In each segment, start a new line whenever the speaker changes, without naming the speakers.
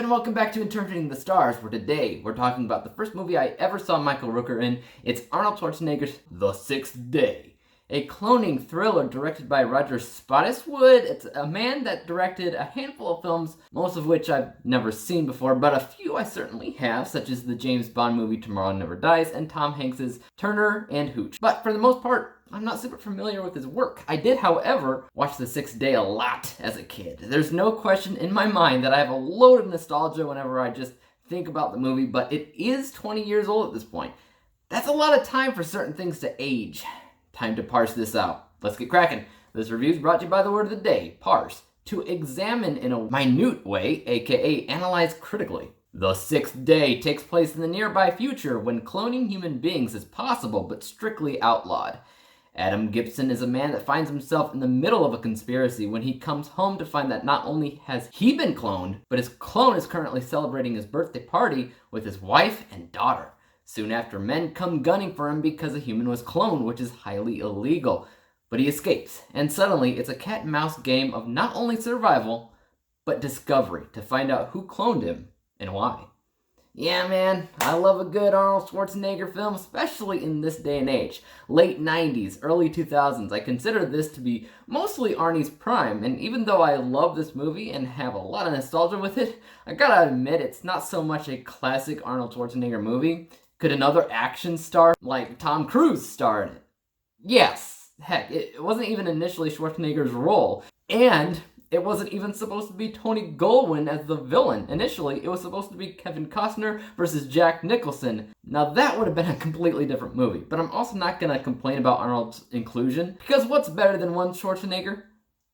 and welcome back to Interpreting the Stars, where today we're talking about the first movie I ever saw Michael Rooker in. It's Arnold Schwarzenegger's The Sixth Day, a cloning thriller directed by Roger Spottiswoode. It's a man that directed a handful of films, most of which I've never seen before, but a few I certainly have, such as the James Bond movie Tomorrow Never Dies and Tom Hanks's Turner and Hooch. But for the most part, I'm not super familiar with his work. I did, however, watch The Sixth Day a lot as a kid. There's no question in my mind that I have a load of nostalgia whenever I just think about the movie, but it is 20 years old at this point. That's a lot of time for certain things to age. Time to parse this out. Let's get cracking. This review is brought to you by the word of the day, parse, to examine in a minute way, aka analyze critically. The Sixth Day takes place in the nearby future when cloning human beings is possible but strictly outlawed. Adam Gibson is a man that finds himself in the middle of a conspiracy when he comes home to find that not only has he been cloned, but his clone is currently celebrating his birthday party with his wife and daughter. Soon after, men come gunning for him because a human was cloned, which is highly illegal. But he escapes, and suddenly it's a cat and mouse game of not only survival, but discovery to find out who cloned him and why. Yeah, man, I love a good Arnold Schwarzenegger film, especially in this day and age. Late 90s, early 2000s, I consider this to be mostly Arnie's prime, and even though I love this movie and have a lot of nostalgia with it, I gotta admit it's not so much a classic Arnold Schwarzenegger movie. Could another action star like Tom Cruise star in it? Yes, heck, it wasn't even initially Schwarzenegger's role, and it wasn't even supposed to be Tony Goldwyn as the villain. Initially, it was supposed to be Kevin Costner versus Jack Nicholson. Now that would have been a completely different movie, but I'm also not gonna complain about Arnold's inclusion, because what's better than one Schwarzenegger?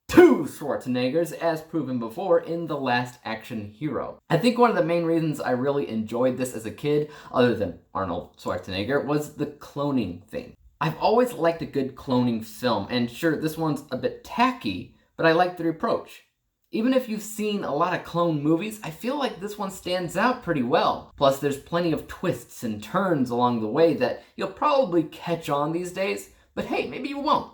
Two Schwarzeneggers, as proven before in The Last Action Hero. I think one of the main reasons I really enjoyed this as a kid, other than Arnold Schwarzenegger, was the cloning thing. I've always liked a good cloning film, and sure, this one's a bit tacky, but I like the approach. Even if you've seen a lot of clone movies, I feel like this one stands out pretty well. Plus, there's plenty of twists and turns along the way that you'll probably catch on these days, but hey, maybe you won't.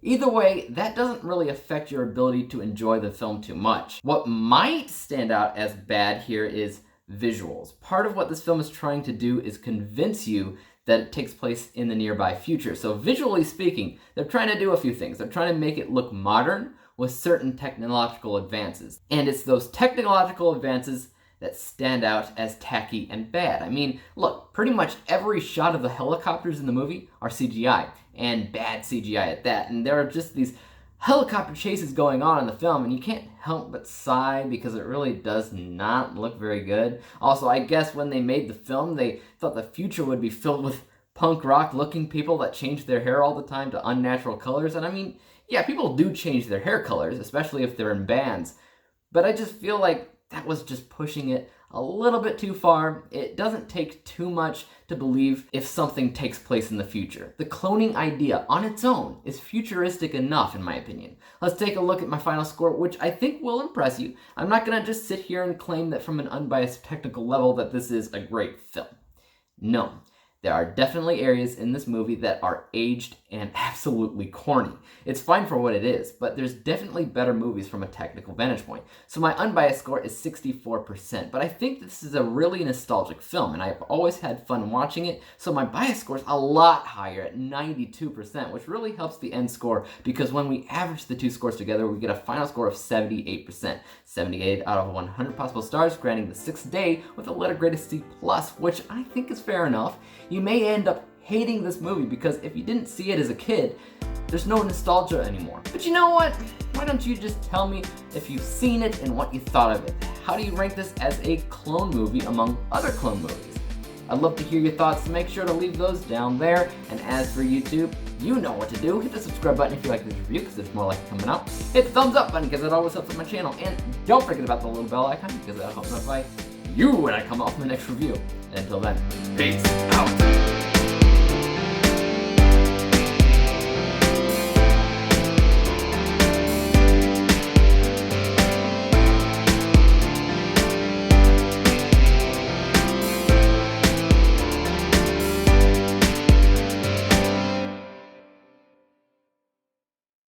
Either way, that doesn't really affect your ability to enjoy the film too much. What might stand out as bad here is visuals. Part of what this film is trying to do is convince you that it takes place in the nearby future. So visually speaking, they're trying to do a few things. They're trying to make it look modern with certain technological advances. And it's those technological advances that stand out as tacky and bad. I mean, look, pretty much every shot of the helicopters in the movie are CGI, and bad CGI at that. And there are just these helicopter chases going on in the film, and you can't help but sigh because it really does not look very good. Also, I guess when they made the film, they thought the future would be filled with punk rock looking people that change their hair all the time to unnatural colors. And I mean, yeah, people do change their hair colors, especially if they're in bands. But I just feel like that was just pushing it a little bit too far. It doesn't take too much to believe if something takes place in the future. The cloning idea on its own is futuristic enough, in my opinion. Let's take a look at my final score, which I think will impress you. I'm not gonna just sit here and claim that from an unbiased technical level that this is a great film. No. There are definitely areas in this movie that are aged and absolutely corny. It's fine for what it is, but there's definitely better movies from a technical vantage point. So my unbiased score is 64%, but I think this is a really nostalgic film, and I've always had fun watching it, so my bias score is a lot higher at 92%, which really helps the end score, because when we average the two scores together, we get a final score of 78%. 78 out of 100 possible stars, granting The Sixth Day with a letter grade of C+, which I think is fair enough. You may end up hating this movie because if you didn't see it as a kid, there's no nostalgia anymore. But you know what? Why don't you just tell me if you've seen it and what you thought of it? How do you rank this as a clone movie among other clone movies? I'd love to hear your thoughts, so make sure to leave those down there. And as for YouTube, you know what to do. Hit the subscribe button if you like this review, because there's more like it coming out. Hit the thumbs up button, because it always helps with my channel. And don't forget about the little bell icon, because that'll help notify you when I come out with my next review. And until then, peace out.